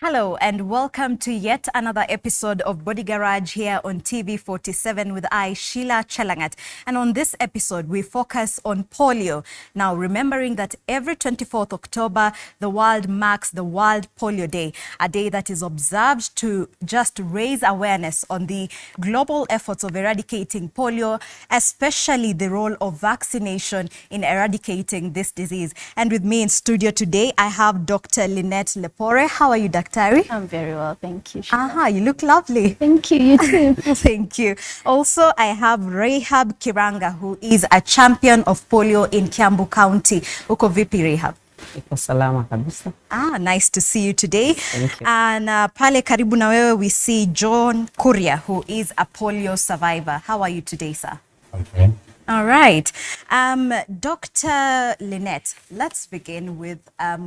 Hello and welcome to yet another episode of Body Garage here on TV47 with I, Sheila Chelangat. And on this episode, we focus on polio. Now, remembering that every 24th October, the world marks the World Polio Day, a day that is observed to just raise awareness on the global efforts of eradicating polio, especially the role of vaccination in eradicating this disease. And with me in studio today, I have Dr. Lynette Lepore. How are you, Dr.? I'm very well, thank you. You look lovely. Thank you, you too. Thank you. Also, I have Rahab Kiranga, who is a champion of polio in Kiambu County. Uko vipi, Rahab? Iko salama kabisa. Nice to see you today. Thank you. And pale karibu na wewe, we see John Kuria, who is a polio survivor. How are you today, sir? Okay. All right. Dr. Lynette, let's begin with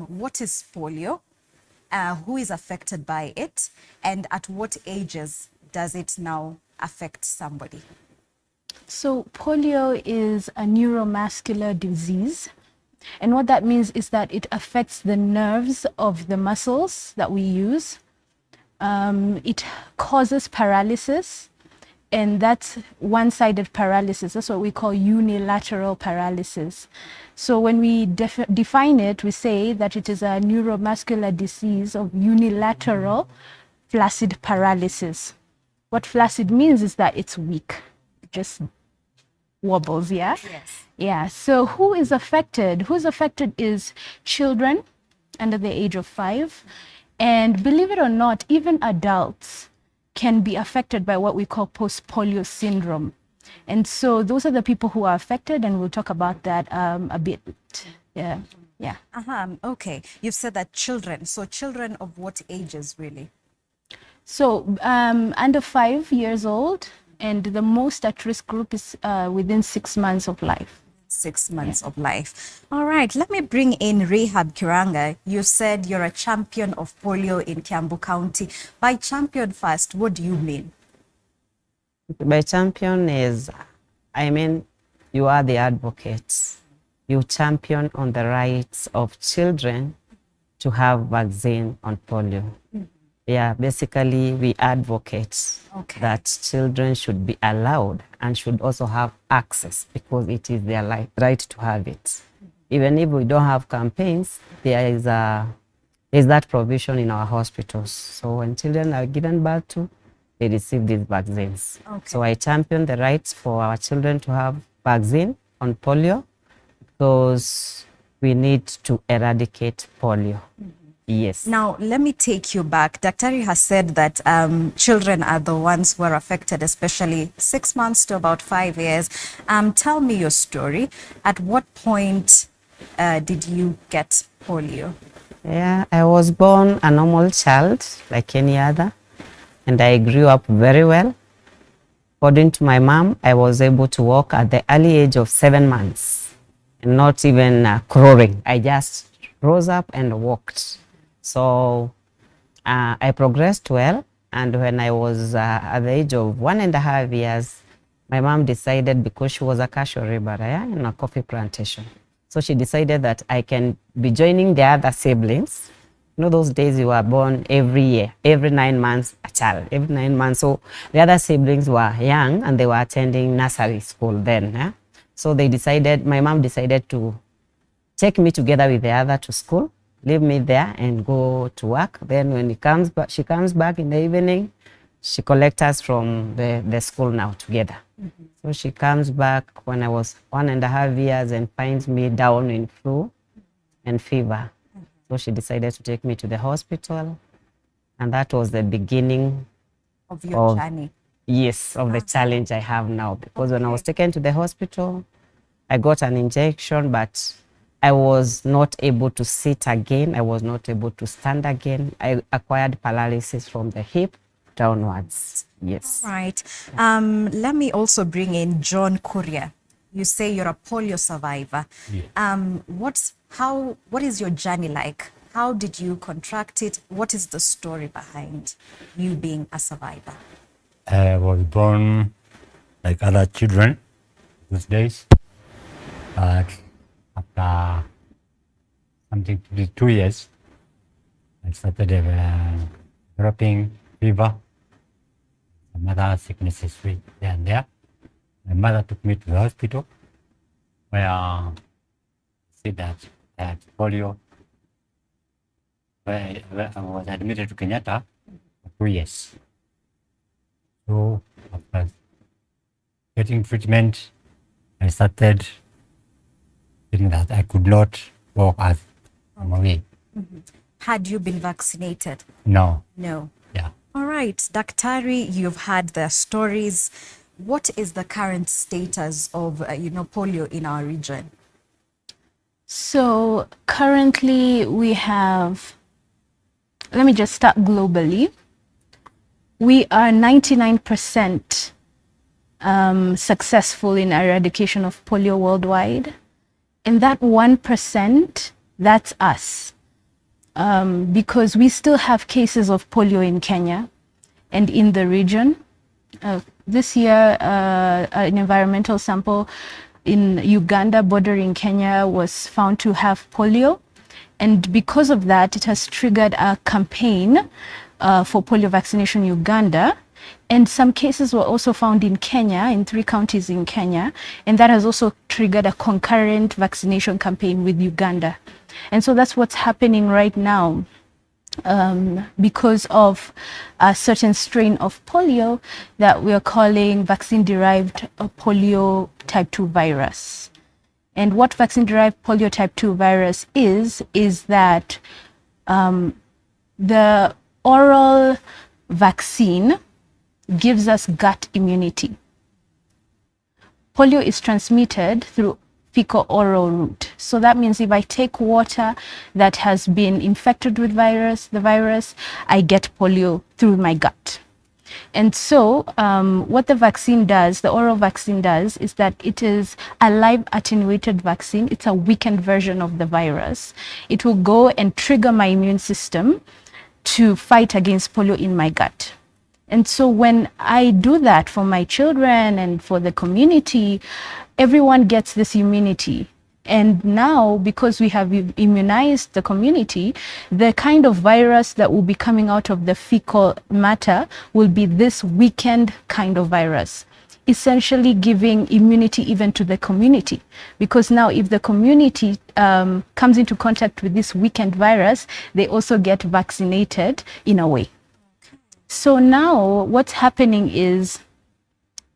what is polio? Who is affected by it, and at what ages does it now affect somebody? So polio is a neuromuscular disease, and what that means is that it affects the nerves of the muscles that we use. It causes paralysis, and that's one-sided paralysis. That's what we call unilateral paralysis. So when we define it, we say that it is a neuromuscular disease of unilateral flaccid paralysis. What flaccid means is that it's weak, just wobbles, yeah? Yes. Yeah, so who is affected? Who's affected is children under the age of 5. And believe it or not, even adults can be affected by what we call post-polio syndrome. And so those are the people who are affected, and we'll talk about that a bit. Yeah. Okay. You've said that children. So children of what ages, really? So under 5 years old, and the most at-risk group is within 6 months of life. 6 months of life. All right, let me bring in Rahab Kiranga. You said you're a champion of polio in Kiambu County. By champion first, what do you mean? By champion is, I mean, you are the advocates. You champion on the rights of children to have vaccine on polio. Yeah, basically we advocate that children should be allowed and should also have access because it is their right to have it. Even if we don't have campaigns, there is that provision in our hospitals. So when children are given birth to, they receive these vaccines. So I champion the rights for our children to have vaccine on polio because we need to eradicate polio. Yes. Now, let me take you back. Daktari has said that children are the ones who are affected, especially 6 months to about 5 years. Tell me your story. At what point did you get polio? Yeah, I was born a normal child like any other, and I grew up very well. According to my mom, I was able to walk at the early age of 7 months, and not even crawling. I just rose up and walked. So I progressed well, and when I was at the age of 1.5 years, my mom decided, because she was a cashew laborer in a coffee plantation, so she decided that I can be joining the other siblings. You know, those days you were born every year, every 9 months, a child, every 9 months. So the other siblings were young and they were attending nursery school then. So they decided, my mom decided to take me together with the other to school, leave me there and go to work. Then when she comes back in the evening, she collects us from the school now together. So she comes back when I was 1.5 years and finds me down in flu and fever. So she decided to take me to the hospital, and that was the beginning of your journey. Yes, of the challenge I have now. Because when I was taken to the hospital, I got an injection, but I was not able to sit again. I was not able to stand again. I acquired paralysis from the hip downwards. Yes. Right. Let me also bring in John Kuria. You say you're a polio survivor. Yeah. What is your journey like? How did you contract it? What is the story behind you being a survivor? I was born like other children these days. But after something 2 years, I started developing fever, some other sicknesses here and there. My mother took me to the hospital where said that I had polio. Where I was admitted to Kenyatta for 2 years. So after getting treatment, I started feeling that I could not walk as I'm away. Had you been vaccinated? No. No. Yeah. All right, Daktari, you've had the stories. What is the current status of, polio in our region? So currently we have, let me just start globally. We are 99% successful in eradication of polio worldwide. And that 1%, that's us. Because we still have cases of polio in Kenya and in the region. This year, an environmental sample in Uganda bordering Kenya was found to have polio. And because of that, it has triggered a campaign for polio vaccination in Uganda. And some cases were also found in Kenya, in 3 counties in Kenya. And that has also triggered a concurrent vaccination campaign with Uganda. And so that's what's happening right now. Because of a certain strain of polio that we are calling vaccine-derived polio type 2 virus. And what vaccine-derived polio type 2 virus is that the oral vaccine gives us gut immunity. Polio is transmitted through fecal-oral route. So that means if I take water that has been infected with the virus, I get polio through my gut. And so what the vaccine does, the oral vaccine does, is that it is a live attenuated vaccine. It's a weakened version of the virus. It will go and trigger my immune system to fight against polio in my gut. And so when I do that for my children and for the community, everyone gets this immunity. And now, because we have immunized the community, the kind of virus that will be coming out of the fecal matter will be this weakened kind of virus, essentially giving immunity even to the community. Because now if the community comes into contact with this weakened virus, they also get vaccinated in a way. So now what's happening is,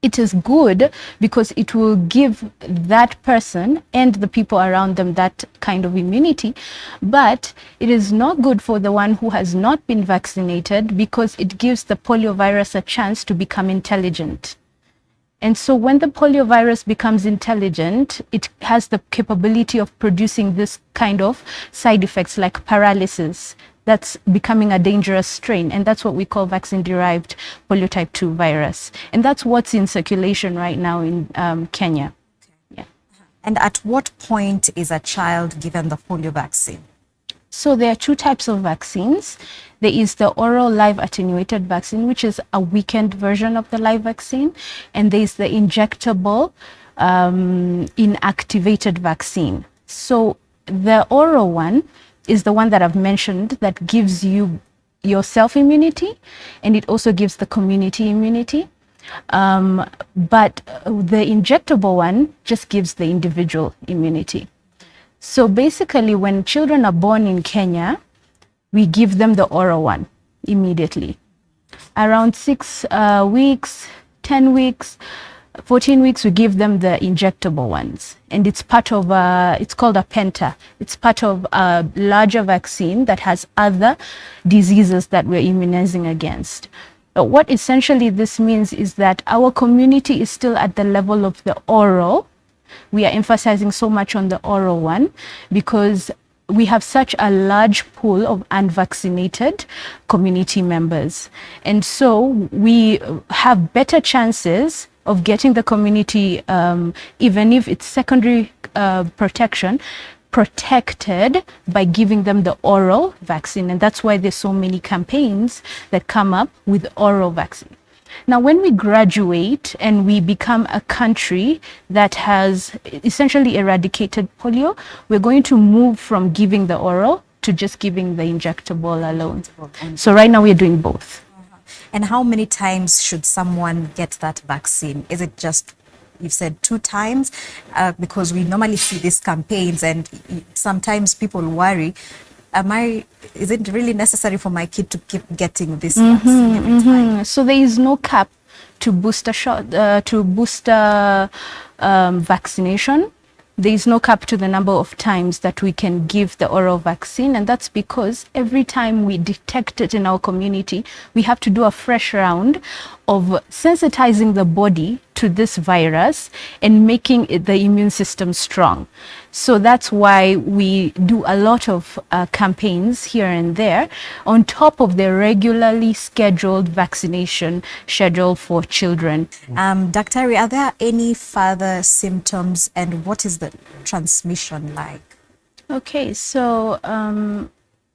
it is good because it will give that person and the people around them that kind of immunity. But it is not good for the one who has not been vaccinated because it gives the polio virus a chance to become intelligent. And so when the polio virus becomes intelligent, it has the capability of producing this kind of side effects like paralysis. That's becoming a dangerous strain. And that's what we call vaccine-derived polio type 2 virus. And that's what's in circulation right now in Kenya. Yeah. And at what point is a child given the polio vaccine? So there are 2 types of vaccines. There is the oral live attenuated vaccine, which is a weakened version of the live vaccine. And there is the injectable inactivated vaccine. So the oral one is the one that I've mentioned that gives you your self-immunity, and it also gives the community immunity. But the injectable one just gives the individual immunity. So basically, when children are born in Kenya, we give them the oral one immediately. Around 6 weeks, 10 weeks, 14 weeks, we give them the injectable ones. And it's part of, it's called a penta. It's part of a larger vaccine that has other diseases that we're immunizing against. But what essentially this means is that our community is still at the level of the oral. We are emphasizing so much on the oral one because we have such a large pool of unvaccinated community members. And so we have better chances of getting the community, even if it's secondary protection, protected by giving them the oral vaccine. And that's why there's so many campaigns that come up with oral vaccine. Now, when we graduate and we become a country that has essentially eradicated polio, we're going to move from giving the oral to just giving the injectable alone. So right now we're doing both. And how many times should someone get that vaccine? Is it just, you've said 2 times? Because we normally see these campaigns and sometimes people worry, is it really necessary for my kid to keep getting this vaccine every time? So there is no cap to booster vaccination. There is no cap to the number of times that we can give the oral vaccine, and that's because every time we detect it in our community, we have to do a fresh round of sensitizing the body to this virus and making the immune system strong. So that's why we do a lot of campaigns here and there on top of the regularly scheduled vaccination schedule for children. Daktari, are there any further symptoms and what is the transmission like? Okay, so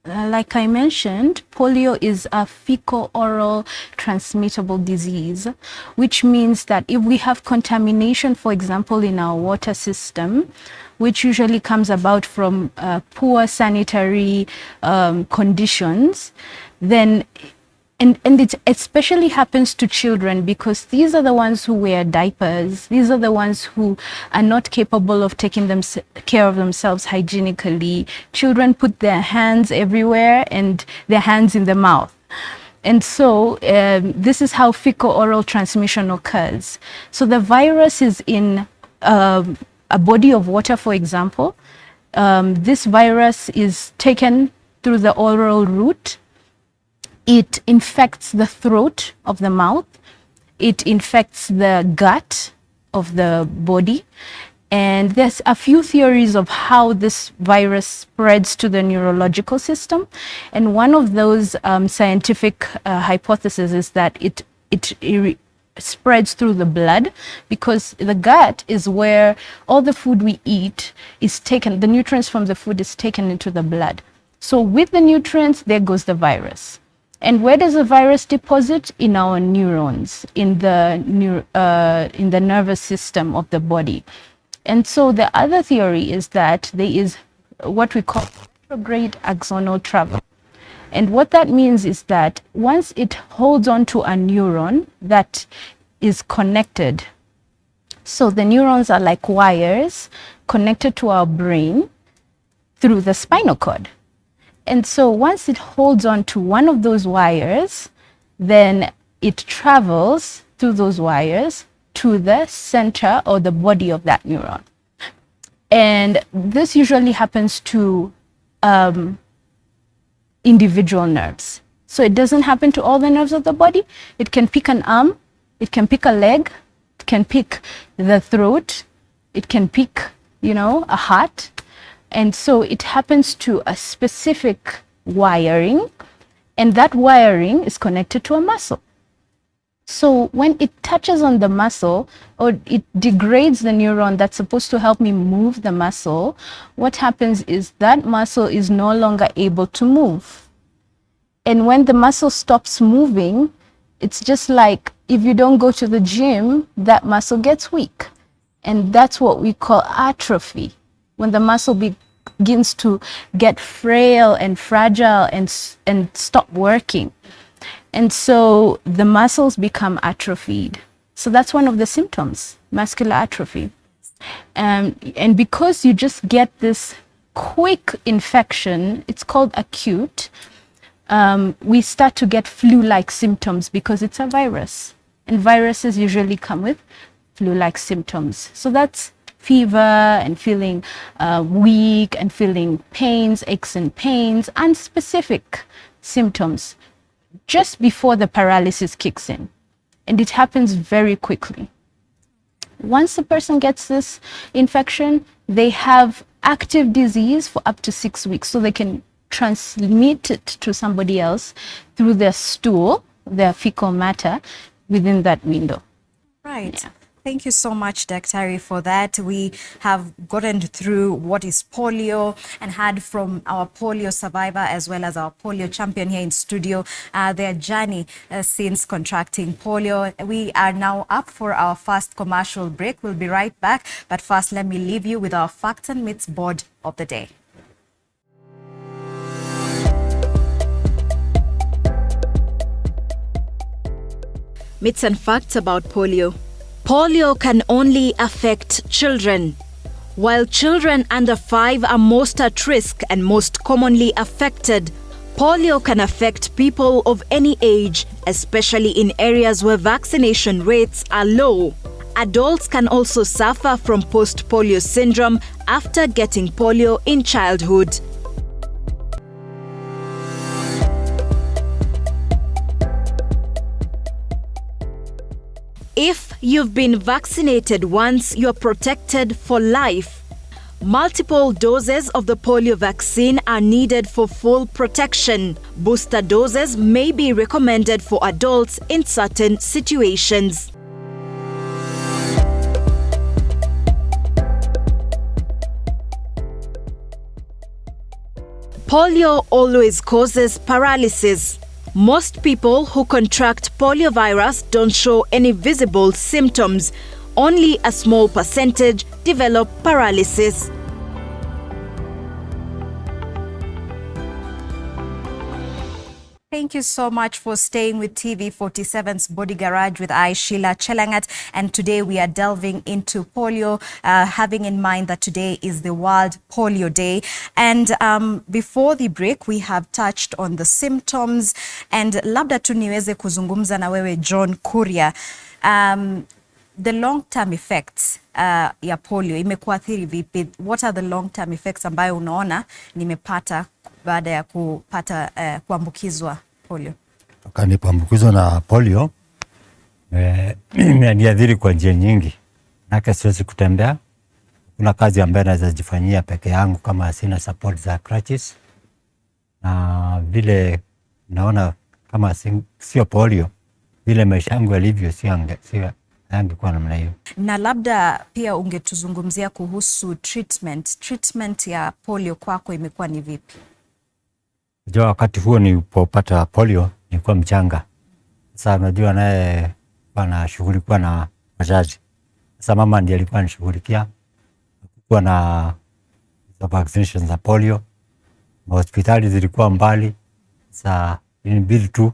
like I mentioned, polio is a fecal-oral transmittable disease, which means that if we have contamination, for example, in our water system, which usually comes about from poor sanitary conditions, then and it especially happens to children because these are the ones who wear diapers. These are the ones who are not capable of taking care of themselves hygienically. Children put their hands everywhere and their hands in the mouth. And so this is how fecal-oral transmission occurs. So the virus is in a body of water, for example. This virus is taken through the oral route. It infects the throat of the mouth. It infects the gut of the body. And there's a few theories of how this virus spreads to the neurological system. And one of those scientific hypotheses is that it spreads through the blood, because the gut is where all the food we eat is taken, the nutrients from the food is taken into the blood. So with the nutrients, there goes the virus. And where does the virus deposit? In our neurons, in the nervous system of the body. And so the other theory is that there is what we call retrograde axonal travel. And what that means is that once it holds on to a neuron that is connected, so the neurons are like wires connected to our brain through the spinal cord. And so once it holds on to one of those wires, then it travels through those wires to the center or the body of that neuron. And this usually happens to individual nerves. So it doesn't happen to all the nerves of the body. It can pick an arm, it can pick a leg, it can pick the throat, it can pick, a heart. And so it happens to a specific wiring, and that wiring is connected to a muscle. So when it touches on the muscle, or it degrades the neuron that's supposed to help me move the muscle, what happens is that muscle is no longer able to move. And when the muscle stops moving, it's just like if you don't go to the gym, that muscle gets weak. And that's what we call atrophy. When the muscle begins to get frail and fragile and stop working. And so the muscles become atrophied. So that's one of the symptoms, muscular atrophy. And because you just get this quick infection, it's called acute, we start to get flu-like symptoms because it's a virus. And viruses usually come with flu-like symptoms. So that's fever and feeling weak and feeling pains, aches and pains, and specific symptoms just before the paralysis kicks in. And it happens very quickly. Once the person gets this infection, they have active disease for up to 6 weeks, so they can transmit it to somebody else through their stool, their fecal matter, within that window. Right. Yeah. Thank you so much, Daktari, for that. We have gotten through what is polio and heard from our polio survivor as well as our polio champion here in studio, their journey since contracting polio. We are now up for our first commercial break. We'll be right back. But first, let me leave you with our Facts and Myths board of the day. Myths and facts about polio. Polio can only affect children. While children under 5 are most at risk and most commonly affected, polio can affect people of any age, especially in areas where vaccination rates are low. Adults can also suffer from post-polio syndrome after getting polio in childhood. If you've been vaccinated once, you're protected for life. Multiple doses of the polio vaccine are needed for full protection. Booster doses may be recommended for adults in certain situations. Polio always causes paralysis. Most people who contract poliovirus don't show any visible symptoms. Only a small percentage develop paralysis. Thank you so much for staying with TV47's Body Garage with I, Sheila Chelangat. And today we are delving into polio, having in mind that today is the World Polio Day. And before the break, we have touched on the symptoms. And labda tu niweze kuzungumza na wewe John Kuria. The long-term effects ya polio imekuathiri vipi? What are the long-term effects ambayo unaona nimepata baada ya kupata kuambukizwa polio? Nilipoambukizwa na polio imeniathiri kwa njia nyingi. Nake siwezi kutembea. Kuna kazi ambayo naweza jifanyia peke yangu kama sina support za crutches. Na vile naona kama sio polio, vile maisha yangu yalivyo sio angekuwa namna hiyo. Na labda pia ungetuzungumzia kuhusu treatment ya polio kwako imekuwa ni vipi? Unajua wakati huo nilipopata polio nilikuwa mchanga. Sasa unajua naye anashughulikiwa na wazazi. Sasa mama ndiye alikuwa anashughulikia kuwa na vaccination za polio. Hospitali zilikuwa mbali. Sasa ilibidi tu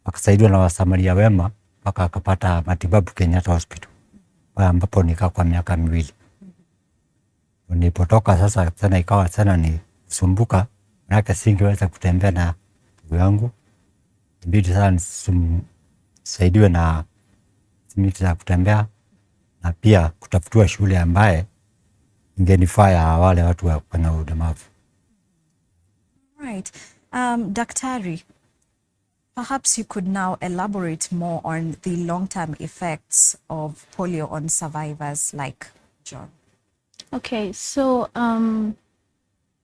akasaidiwa na wasamaria wema mpaka akapata matibabu Kenyatta Hospital, ambapo nikaa kwa miaka 2. Nilipotoka sasa tena ikawa tena ni sumbuka, maana singeweza kutembea na ndugu yangu. Ilibidi sana nisaidiwe na simiti za kutembea na pia kutafutiwa shule ambaye ingenifaa ya wale watu wa kuna ulemavu. Right. Daktari, perhaps you could now elaborate more on the long-term effects of polio on survivors like John. Okay, so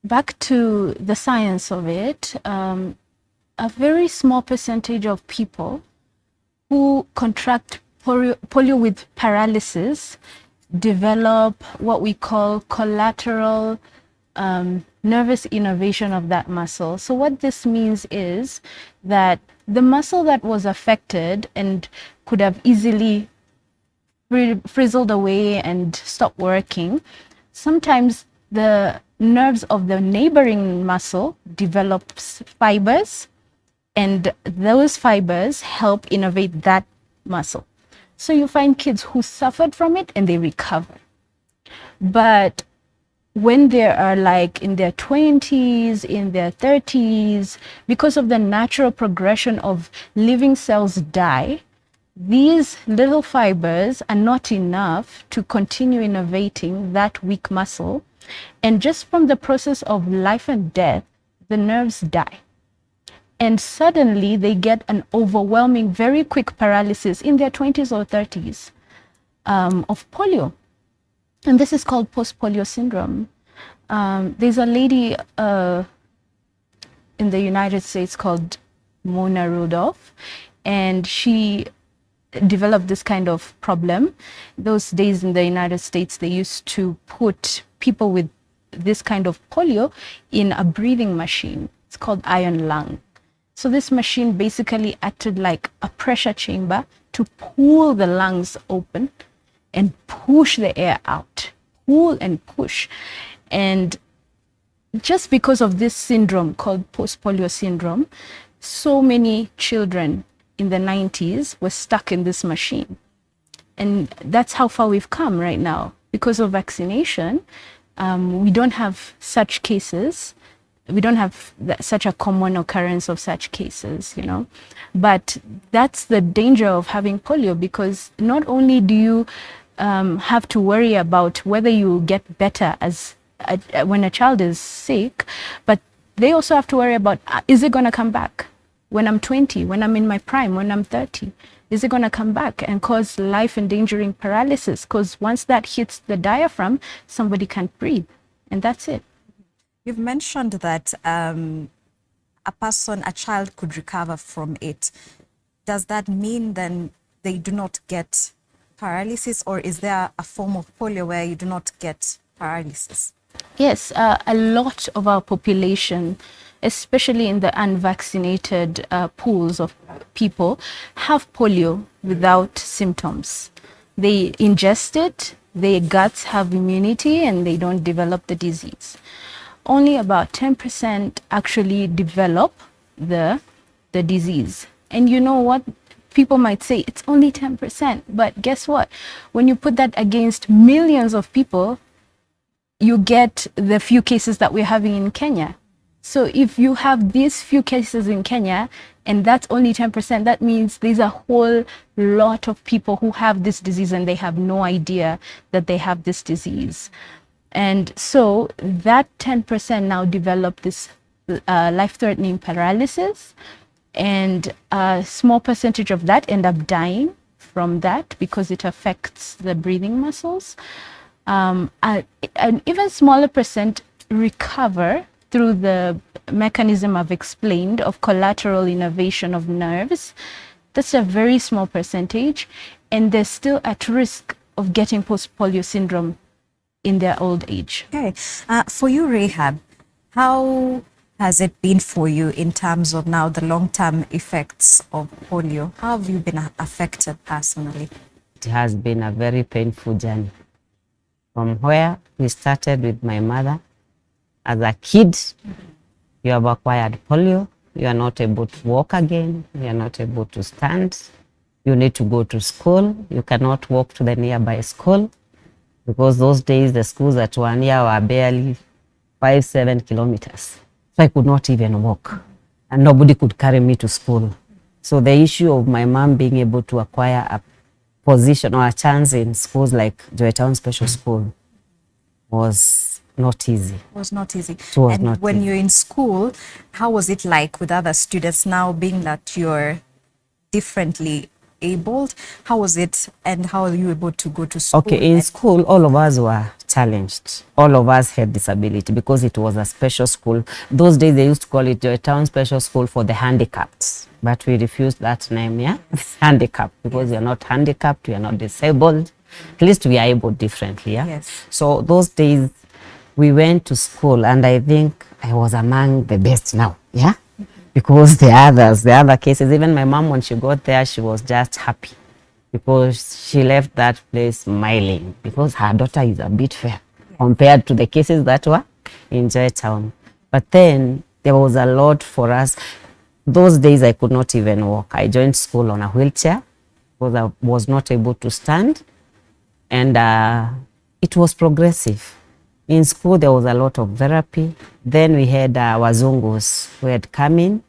back to the science of it, a very small percentage of people who contract polio with paralysis develop what we call collateral nervous innervation of that muscle. So what this means is that the muscle that was affected and could have easily frizzled away and stopped working, sometimes the nerves of the neighboring muscle develops fibers, and those fibers help innervate that muscle. So you find kids who suffered from it and they recover. But when they are like in their 20s, in their 30s, because of the natural progression of living cells die, these little fibers are not enough to continue innervating that weak muscle. And just from the process of life and death, the nerves die. And suddenly they get an overwhelming, very quick paralysis in their 20s or 30s of polio. And this is called post-polio syndrome. There's a lady in the United States called Mona Rudolph, and she developed this kind of problem. Those days in the United States, they used to put people with this kind of polio in a breathing machine. It's called iron lung. So this machine basically acted like a pressure chamber to pull the lungs open and push the air out, pull and push. And just because of this syndrome called post-polio syndrome, so many children in the 90s were stuck in this machine. And that's how far we've come right now. Because of vaccination, we don't have such cases. We don't have such a common occurrence of such cases, you know. But that's the danger of having polio, because not only do you have to worry about whether you get better when a child is sick, but they also have to worry about, is it going to come back when I'm 20, when I'm in my prime, when I'm 30? Is it going to come back and cause life-endangering paralysis? Because once that hits the diaphragm, somebody can't breathe, and that's it. You've mentioned that a child could recover from it. Does that mean then they do not get paralysis, or is there a form of polio where you do not get paralysis? Yes, a lot of our population, especially in the unvaccinated pools of people, have polio without symptoms. They ingest it, their guts have immunity, and they don't develop the disease. Only about 10% actually develop the disease. And you know what? People might say it's only 10%, but guess what? When you put that against millions of people, you get the few cases that we're having in Kenya. So if you have these few cases in Kenya, and that's only 10%, that means there's a whole lot of people who have this disease and they have no idea that they have this disease. And so that 10% now develop this life-threatening paralysis, and a small percentage of that end up dying from that because it affects the breathing muscles. An even smaller percent recover through the mechanism I've explained of collateral innervation of nerves. That's a very small percentage, and they're still at risk of getting post-polio syndrome in their old age. Okay. For you, Rahab, how has it been for you in terms of now the long-term effects of polio? How have you been affected personally? It has been a very painful journey. From where we started with my mother, as a kid, you have acquired polio, you are not able to walk again, you are not able to stand, you need to go to school, you cannot walk to the nearby school, because those days the schools that were near were barely 5-7 kilometers. So I could not even walk, and nobody could carry me to school. So the issue of my mom being able to acquire a position or a chance in schools like Joytown Special School was not easy. It was not easy. It was and not when easy. you're in school, how was it like with other students now, being that you're differently abled? How was it, and how are you able to go to school? Okay, in school, all of us were challenged. All of us had disability because it was a special school. Those days they used to call it Joytown Special School for the handicapped, but we refused that name, yeah? Handicapped, because we are not handicapped, we are not disabled. At least we are able differently, yeah? Yes. So those days we went to school, and I think I was among the best now, yeah? Because the other cases, even my mom, when she got there, she was just happy because she left that place smiling because her daughter is a bit fair compared to the cases that were in Joytown. But then there was a lot for us. Those days I could not even walk. I joined school on a wheelchair because I was not able to stand, and it was progressive. In school, there was a lot of therapy. Then we had Wazungus who had come in.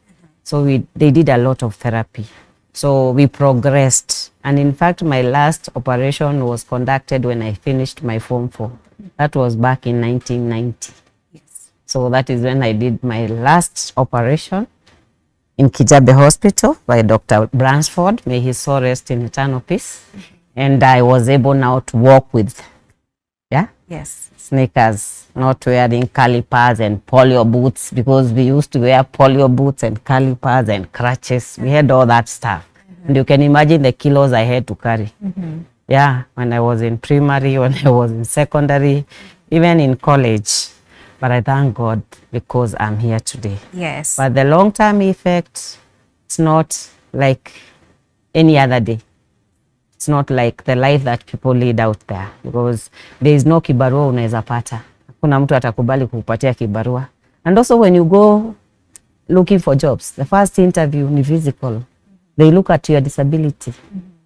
So they did a lot of therapy. So we progressed. And in fact, my last operation was conducted when I finished my Form 4. That was back in 1990. Yes. So that is when I did my last operation in Kijabe Hospital by Dr. Bransford. May his soul rest in eternal peace. And I was able now to walk with, Yes. sneakers, not wearing calipers and polio boots, because we used to wear polio boots and calipers and crutches. We had all that stuff. And you can imagine the kilos I had to carry. Yeah, when I was in primary, when I was in secondary, even in college. But I thank God because I'm here today. Yes. But the long-term effect, it's not like any other day. It's not like the life that people lead out there, because there is no kibarua unaweza pata. Hakuna mtu atakubali kukupatia kibarua. And also when you go looking for jobs, the first interview ni physical. They look at your disability.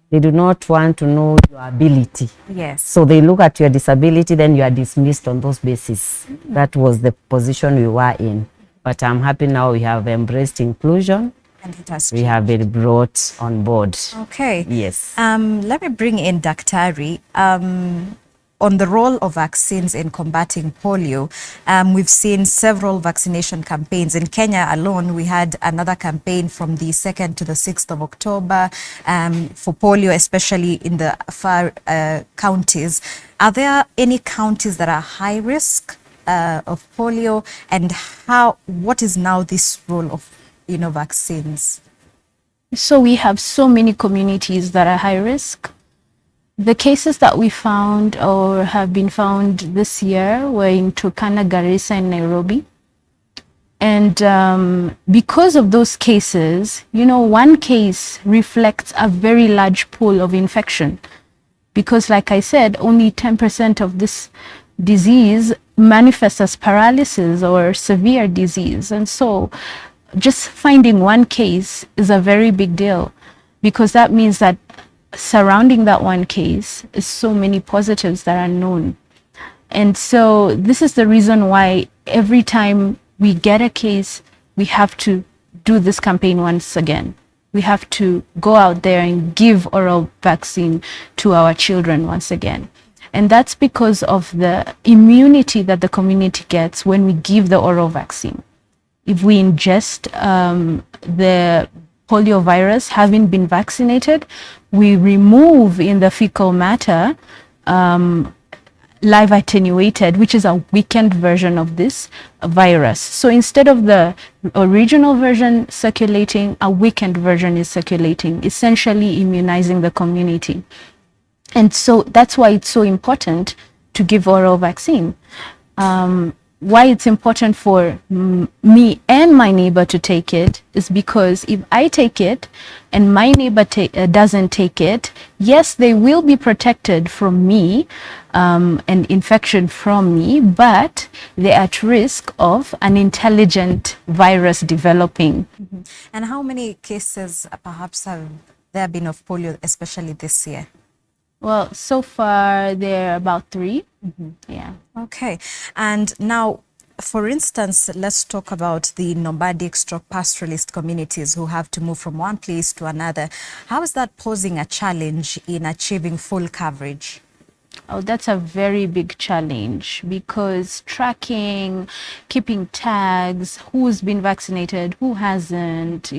They do not want to know your ability. Yes. So they look at your disability, then you are dismissed on those bases. That was the position we were in. But I'm happy now we have embraced inclusion. And it has We have been brought on board. Okay. Yes. Let me bring in Daktari. On the role of vaccines in combating polio, we've seen several vaccination campaigns. In Kenya alone, we had another campaign from the 2nd to the 6th of October for polio, especially in the far counties. Are there any counties that are high risk of polio, and what is now this role of vaccines? So we have so many communities that are high risk. The cases that we found or have been found this year were in Turkana, Garissa, and Nairobi. And because of those cases, one case reflects a very large pool of infection. Because like I said, only 10% of this disease manifests as paralysis or severe disease. And so just finding one case is a very big deal, because that means that surrounding that one case is so many positives that are known. And so this is the reason why every time we get a case, we have to do this campaign once again. We have to go out there and give oral vaccine to our children once again. And that's because of the immunity that the community gets when we give the oral vaccine. If we ingest the polio virus, having been vaccinated, we remove in the fecal matter live attenuated, which is a weakened version of this virus. So instead of the original version circulating, a weakened version is circulating, essentially immunizing the community. And so that's why it's so important to give oral vaccine. Why it's important for me and my neighbor to take it is because if I take it and my neighbor doesn't take it, yes, they will be protected from me and infection from me, but they're at risk of an intelligent virus developing. Mm-hmm. And how many cases perhaps have there been of polio, especially this year? Well, so far there are about 3. Mm-hmm. Yeah. Okay. And now, for instance, let's talk about the nomadic stroke pastoralist communities who have to move from one place to another. How is that posing a challenge in achieving full coverage? Oh, that's a very big challenge, because tracking, keeping tags, who's been vaccinated, who hasn't,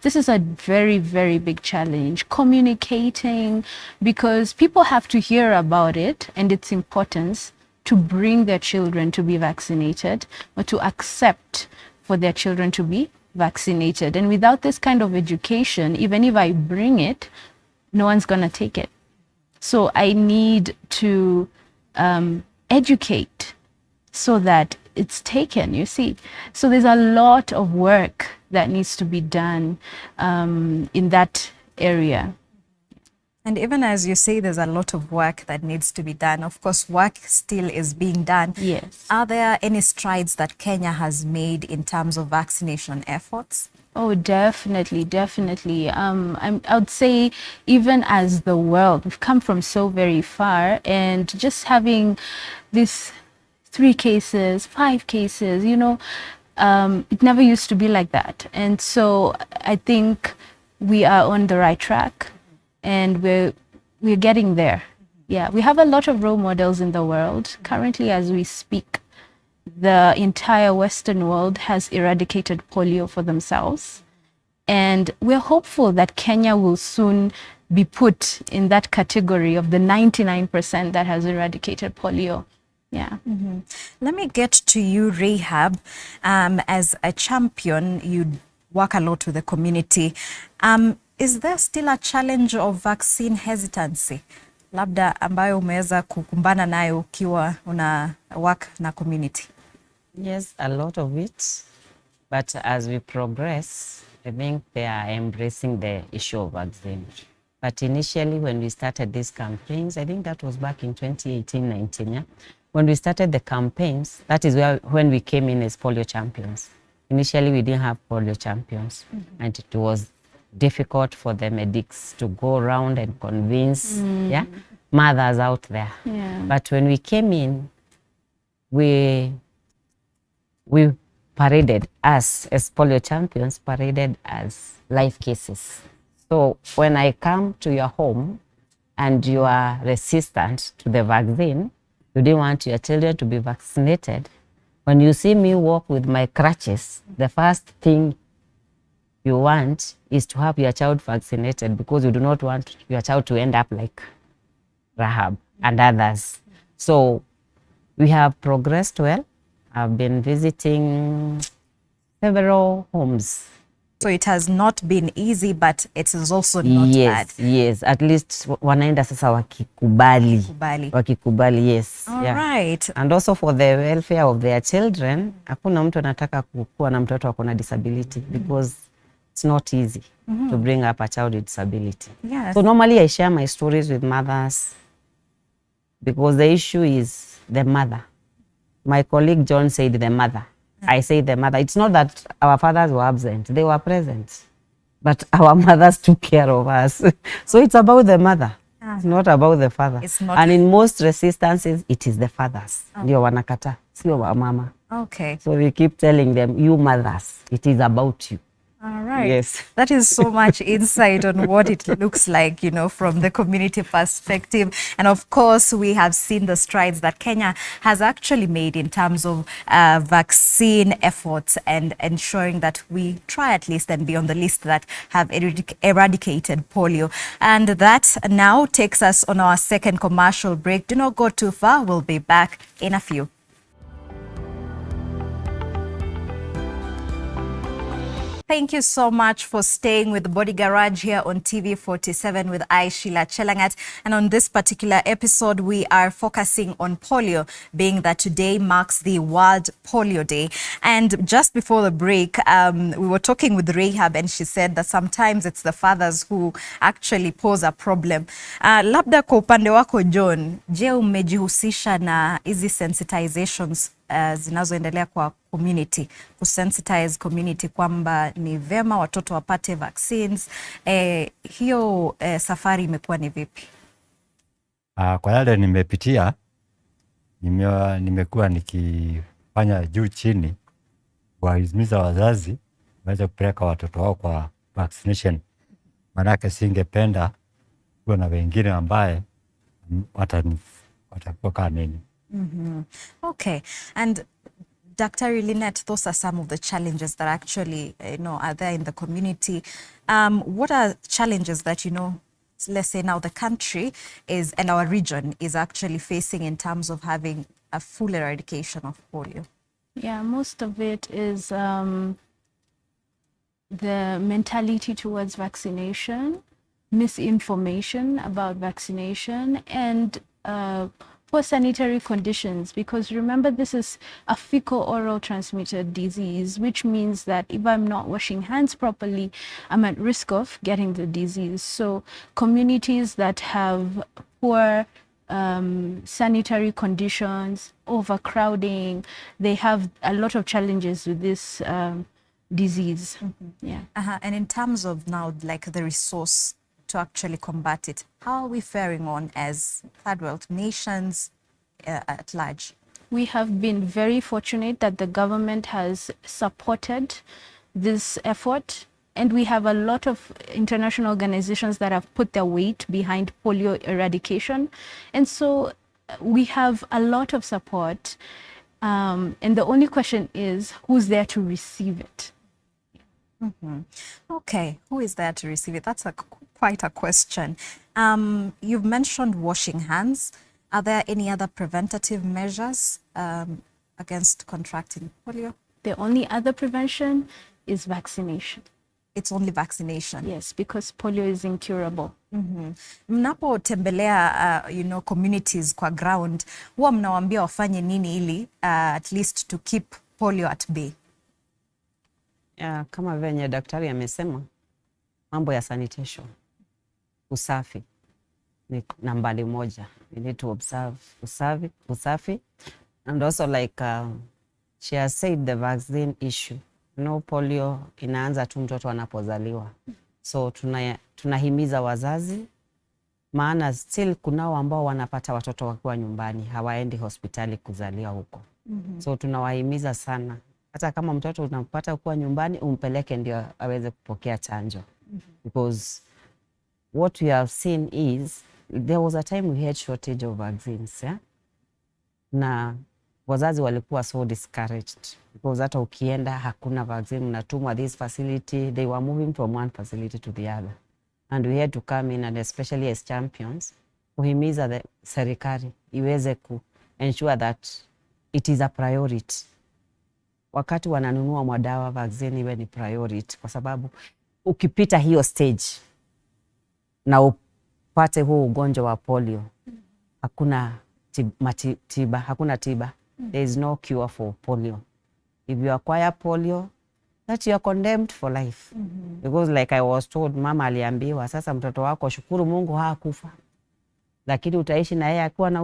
this is a very, very big challenge. Communicating, because people have to hear about it and its importance to bring their children to be vaccinated, or to accept for their children to be vaccinated. And without this kind of education, even if I bring it, no one's going to take it. So I need to educate so that it's taken, you see. So there's a lot of work that needs to be done in that area. And even as you say, there's a lot of work that needs to be done. Of course, work still is being done. Yes. Are there any strides that Kenya has made in terms of vaccination efforts? Oh, definitely, definitely. I would say even as the world, we've come from so very far, and just having these 3 cases, 5 cases, it never used to be like that. And so I think we are on the right track, and we're getting there. Yeah, we have a lot of role models in the world. Currently, as we speak, the entire Western world has eradicated polio for themselves. And we're hopeful that Kenya will soon be put in that category of the 99% that has eradicated polio. Yeah. Mm-hmm. Let me get to you, Rahab. As a champion, you work a lot with the community. Is there still a challenge of vaccine hesitancy? Labda ambayo umeweza kukumbana nayo ukiwa una work na community? Yes, a lot of it. But as we progress, I think they are embracing the issue of vaccine. But initially, when we started these campaigns, I think that was back in 2018-19, yeah? When we started the campaigns, that is when we came in as polio champions. Initially, we didn't have polio champions. Mm-hmm. And it was difficult for the medics to go around and convince mothers out there. But when we came in, we paraded us as polio champions, paraded as live cases. So when I come to your home and you are resistant to the vaccine, you didn't want your children to be vaccinated. When you see me walk with my crutches, the first thing you want is to have your child vaccinated, because you do not want your child to end up like Rahab and others. So we have progressed well. I've been visiting several homes. So it has not been easy, but it is also not bad. Yes, at least wanaenda sasa wakikubali. Wakikubali, yes. All right. And also for the welfare of their children, hakuna mtu anataka kuwa na mtoto ako na disability, because it's not easy to bring up a child with disability. Yes. So normally I share my stories with mothers, because the issue is the mother. My colleague John said the mother. I say the mother. It's not that our fathers were absent. They were present. But our mothers took care of us. So it's about the mother. It's not about the father. It's not. And in most resistances, it is the fathers. Ndio wanakata, sio wa mama. Okay. So we keep telling them, you mothers, it is about you. All right. Yes. That is so much insight on what it looks like, you know, from the community perspective. And of course, we have seen the strides that Kenya has actually made in terms of vaccine efforts and ensuring that we try at least and be on the list that have eradicated polio. And that now takes us on our second commercial break. Do not go too far. We'll be back in a few. Thank you so much for staying with Body Garage here on TV47 with I, Sheila Chelangat. And on this particular episode, we are focusing on polio, being that today marks the World Polio Day. And just before the break, we were talking with Rahab, and she said that sometimes it's the fathers who actually pose a problem. Labda kwa upande wako John, je, umejihusisha na hizi sensitizations zinazoendelea kwa community, kusensitize community kwamba ni vema watoto wapate vaccines? Hiyo safari imekuwa ni vipi? Kwa yale nimepitia, nimekuwa nikifanya juu chini kuwahimiza wazazi waweze kupeleka watoto wao kwa vaccination. Manake singependa kuwa na wengine ambaye watakuwa kama mimi. Okay. And Dr. Lynette, those are some of the challenges that actually, are there in the community. What are challenges that, let's say now the country is, and our region is actually facing in terms of having a full eradication of polio? Yeah, most of it is the mentality towards vaccination, misinformation about vaccination, and poor sanitary conditions, because remember, this is a fecal oral transmitted disease, which means that if I'm not washing hands properly, I'm at risk of getting the disease. So communities that have poor sanitary conditions, overcrowding, they have a lot of challenges with this disease. Yeah. And in terms of now, like the resource to actually combat it, how are we faring on as third world nations at large? We have been very fortunate that the government has supported this effort, and we have a lot of international organizations that have put their weight behind polio eradication. And so we have a lot of support, and the only question is, who's there to receive it? Okay, who is there to receive it? That's quite a question. You've mentioned washing hands. Are there any other preventative measures against contracting polio? The only other prevention is vaccination. It's only vaccination? Yes, because polio is incurable. Mnapotembelea communities kwa ground, huwa mnawaambia wafanye nini ili at least to keep polio at bay? Kama venye daktari amesema, mambo ya sanitation, usafi ni nambari moja. We need to observe usafi. And also like she has said, the vaccine issue. Polio inaanza tu mtoto anapozaliwa. So tunahimiza wazazi, maana still kunao ambao wanapata watoto wakiwa nyumbani, hawaendi hospitali kuzalia huko. So tunawahimiza sana, hata kama mtoto unampata kuwa nyumbani, umpeleke ndio aweze kupokea chanjo. Because what we have seen is there was a time we had shortage of vaccines, yeah? Na wazazi walikuwa so discouraged because hata ukienda hakuna vaccine, unatumwa this facility. They were moving from one facility to the other, and we had to come in, and especially as champions, kuhimiza the serikali iweze ku ensure that it is a priority. Wakati wananunua madawa, vaccine iwe ni priority, kwa sababu ukipita hiyo stage na upate huu ugonjwa wa polio, hakuna tiba, hakuna tiba. There is no cure for polio. If you acquire polio, that you are condemned for life. Because like I was told, mama aliambiwa, sasa mtoto wako shukuru Mungu hakufa, lakini utaishi na yeye akiwa na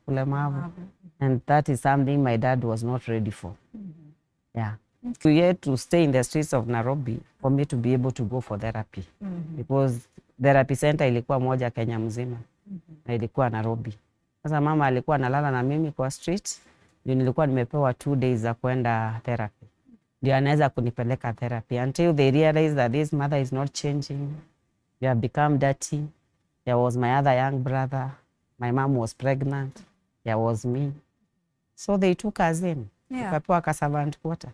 ulemavu. And that is something my dad was not ready for. Yeah. We had to stay in the streets of Nairobi for me to be able to go for therapy. Because therapy center ilikuwa moja Kenya mzima. Na ilikuwa Nairobi. Sasa mama alikuwa analala na mimi kwa street. Ndio nilikuwa nimepewa 2 days za kwenda therapy. Ndio anaweza kunipeleka therapy until they realize that this mother is not changing. You have become dirty. There was my other young brother. My mom was pregnant. There was me. So they took us in. Tukapewa ka servant quarter.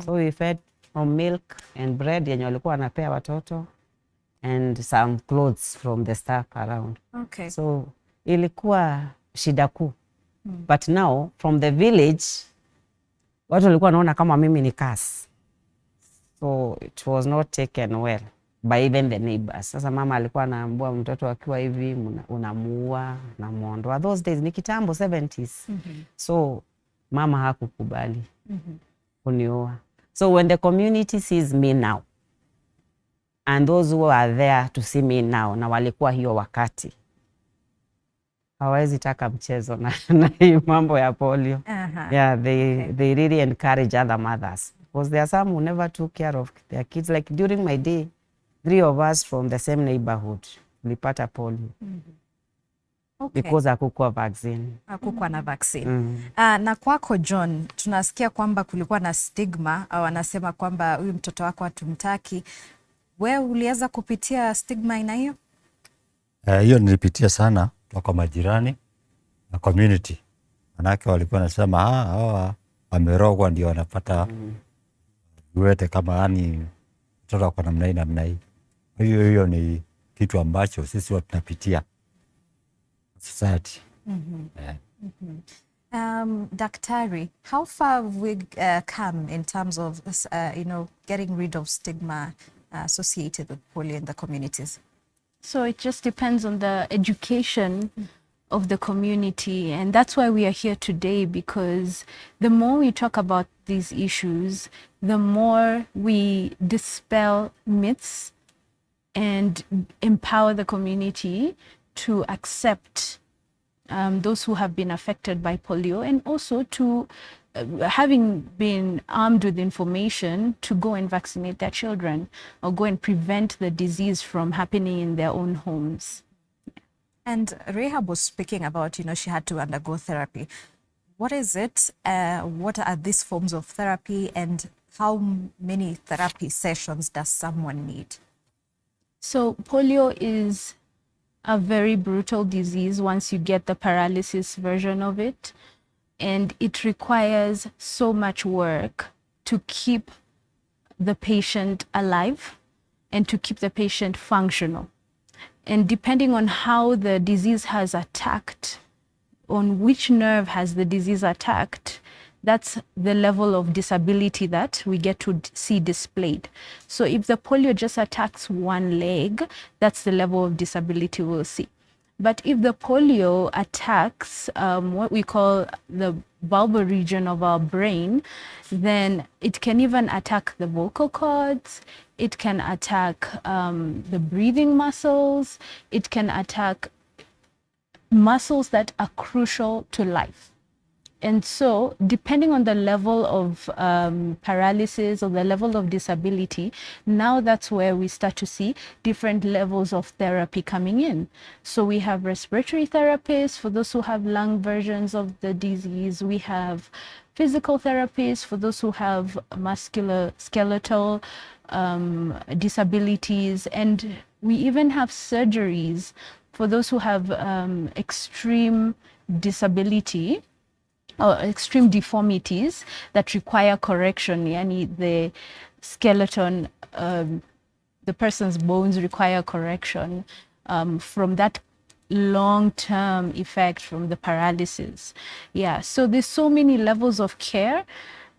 So we fed from milk and bread yenye walikuwa wanapea watoto, and some clothes from the staff around. Okay. So ilikuwa shida kuu. But now from the village, watu walikuwa wanaona kama mimi ni curse. So it was not taken well by even the neighbors. Sasa mama alikuwa anaambia mtoto akiwa hivi unamuua, unamuondoa. Those days ni kitambo 70s. So mama hakukubali kunioa. So when the community sees me now, and those who are there to see me now, na walikuwa hiyo wakati, hawezi taka mchezo na hii mambo ya polio. Yeah, they really encourage other mothers. Because there are some who never took care of their kids. Like during my day, 3 of us from the same neighborhood tulipata polio. Okay. Because hakukuwa vaccine. Hakukuwa na vaccine. Na kwako John, tunasikia kwamba kulikuwa na stigma, au wanasema kwamba huyu mtoto wako hatumtaki. Wewe uliweza kupitia stigma aina hiyo? Hiyo nilipitia sana kwa majirani na community. Manake walikuwa nasema hawa wamerogwa ndio wanapata uwete kama yani mtoto kwa namna hii. Hiyo ni kitu ambacho sisi watu tunapitia society. Daktari, how far have we come in terms of getting rid of stigma associated with polio in the communities? So it just depends on the education of the community, and that's why we are here today, because the more we talk about these issues, the more we dispel myths and empower the community to accept those who have been affected by polio, and also to having been armed with information to go and vaccinate their children or go and prevent the disease from happening in their own homes. And Rehab was speaking about, she had to undergo therapy. What is it? What are these forms of therapy, and how many therapy sessions does someone need? So polio is a very brutal disease once you get the paralysis version of it. And it requires so much work to keep the patient alive and to keep the patient functional. And depending on how the disease has attacked, on which nerve has the disease attacked, that's the level of disability that we get to see displayed. So if the polio just attacks one leg, that's the level of disability we'll see. But if the polio attacks what we call the bulbar region of our brain, then it can even attack the vocal cords, it can attack the breathing muscles, it can attack muscles that are crucial to life. And so, depending on the level of paralysis or the level of disability, now that's where we start to see different levels of therapy coming in. So we have respiratory therapists for those who have lung versions of the disease. We have physical therapists for those who have musculoskeletal disabilities. And we even have surgeries for those who have extreme disability or extreme deformities that require correction. Yani the skeleton, the person's bones require correction from that long-term effect from the paralysis. Yeah, so there's so many levels of care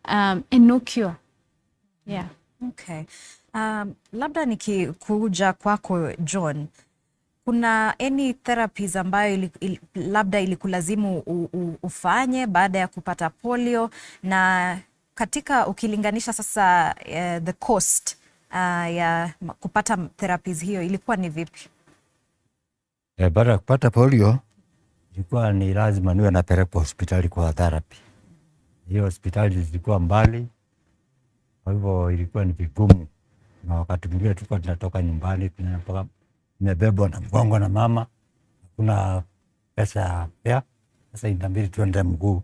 and no cure. Yeah. Okay. Labda nikikuja kwako John, kuna any therapies ambayo labda ilikulazimu ufanye baada ya kupata polio, na katika ukilinganisha sasa the cost ya kupata therapies hiyo ilikuwa ni vipi? Baada ya kupata polio ilikuwa ni lazima niwe napelekwa hospitali kwa therapy. Hiyo hospitali zilikuwa mbali, kwa hivyo ilikuwa ni vigumu, na wakati mwingine tulikuwa tunatoka nyumbani tunapaka nimebebwa na mgongo na mama, hakuna pesa ya fare. Sasa inabidi tuende mguu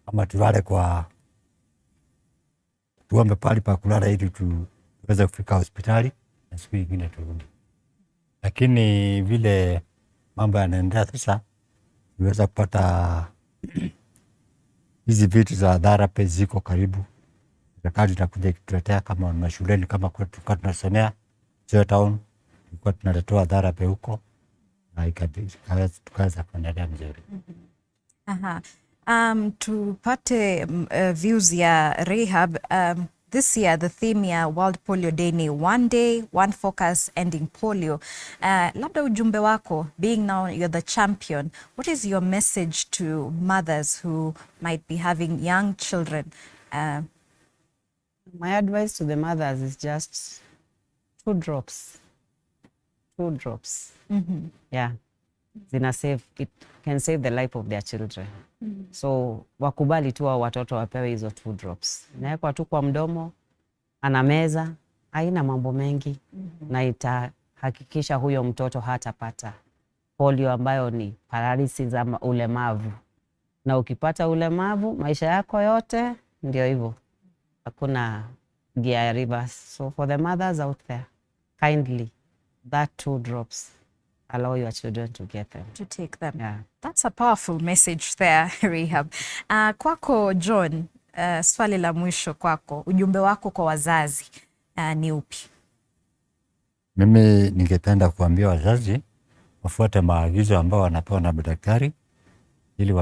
ama tulale tuombe pahali pa kulala ili tuweze kufika hospitali na siku nyingine turudi. Lakini vile mambo yanaendelea sasa, niweza kupata hizi vitu za therapy ziko karibu. Serikali itakuja ikituletea kama mashuleni, kama kwa tunasomea Sio Town, tulikuwa tunaletewa therapy huko na tukaweza kuendelea mzuri. Aha. Tupate views ya Rehab. This year the theme ya World Polio Day ni One Day, One Focus, Ending Polio. Labda ujumbe wako, being now you're the champion, what is your message to mothers who might be having young children? My advice to the mothers is just 2 drops. 2 drops. Yeah. It can save the life of their children. So wakubali tu watoto wapewe hizo 2 drops. Inawekwa tu kwa mdomo, anameza, haina mambo mengi, na itahakikisha huyo mtoto hatapata polio ambayo ni paralysis ama ulemavu. Na ukipata ulemavu, maisha yako yote ndio hivyo. Hakuna gear reverse. So for the mothers out there, kindly, that 2 drops, allow your children to get them. To take them. Yeah. That's a powerful message there, Rehab. Kwako John, swali la mwisho kwako, ujumbe wako kwa wazazi ni upi? Mimi ningependa kuambia wazazi wafuate maagizo ambao wanapewa na daktari, ili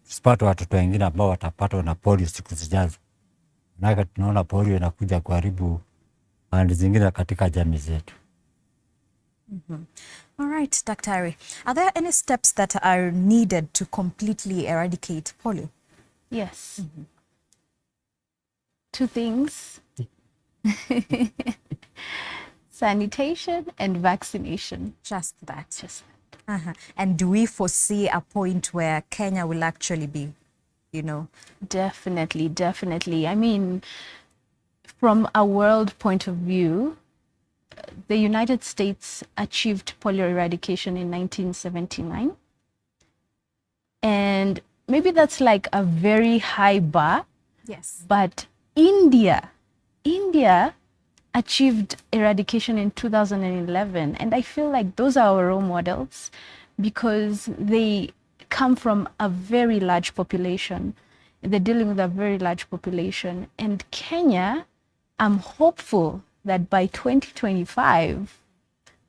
tusipate watoto wengine ambao watapatwa na polio siku zijazo. Na tunaona polio inakuja kuharibu hali zingine katika jamii zetu. All right, Daktari. Are there any steps that are needed to completely eradicate polio? Yes. 2 things. Sanitation and vaccination. Just that. Just that. And do we foresee a point where Kenya will actually be, Definitely, definitely. I mean, from a world point of view, the United States achieved polio eradication in 1979. And maybe that's like a very high bar. Yes. But India achieved eradication in 2011. And I feel like those are our role models because they come from a very large population. They're dealing with a very large population. And Kenya, I'm hopeful that by 2025,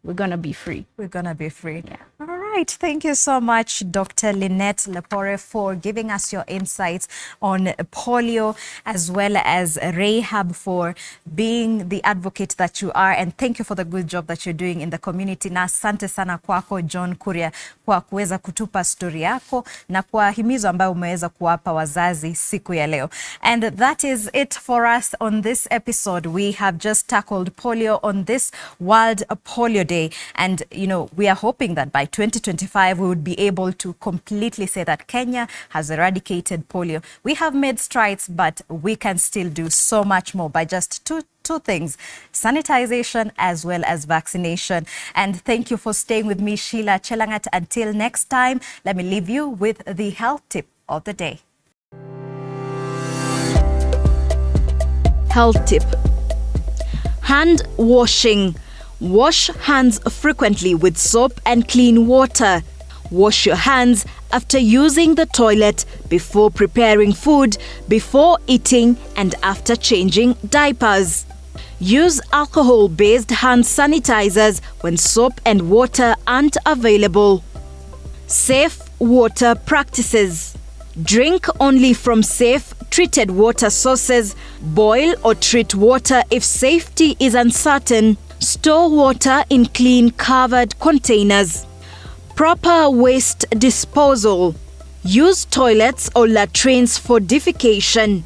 we're going to be free. We're going to be free. Yeah. All right. Thank you so much, Dr. Lynette Lepore, for giving us your insights on polio, as well as Rehab for being the advocate that you are. And thank you for the good job that you're doing in the community. Na asante sana kwako John Kuria kwa kuweza kutupa story yako na kwa himizo ambayo umeweza kuwapa wazazi siku ya leo. And that is it for us on this episode. We have just tackled polio on this World Polio Day. And, we are hoping that by 2025, 2025, we would be able to completely say that Kenya has eradicated polio. We have made strides, but we can still do so much more by just two things: sanitization as well as vaccination. And thank you for staying with me, Sheila Chelangat. Until next time, let me leave you with the health tip of the day. Health tip: hand washing. Wash hands frequently with soap and clean water. Wash your hands after using the toilet, before preparing food, before eating, and after changing diapers. Use alcohol-based hand sanitizers when soap and water aren't available. Safe water practices. Drink only from safe, treated water sources. Boil or treat water if safety is uncertain. Store water in clean, covered containers. Proper waste disposal. Use toilets or latrines for defecation.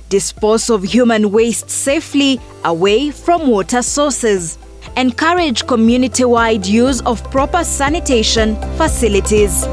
Dispose of human waste safely away from water sources. Encourage community-wide use of proper sanitation facilities.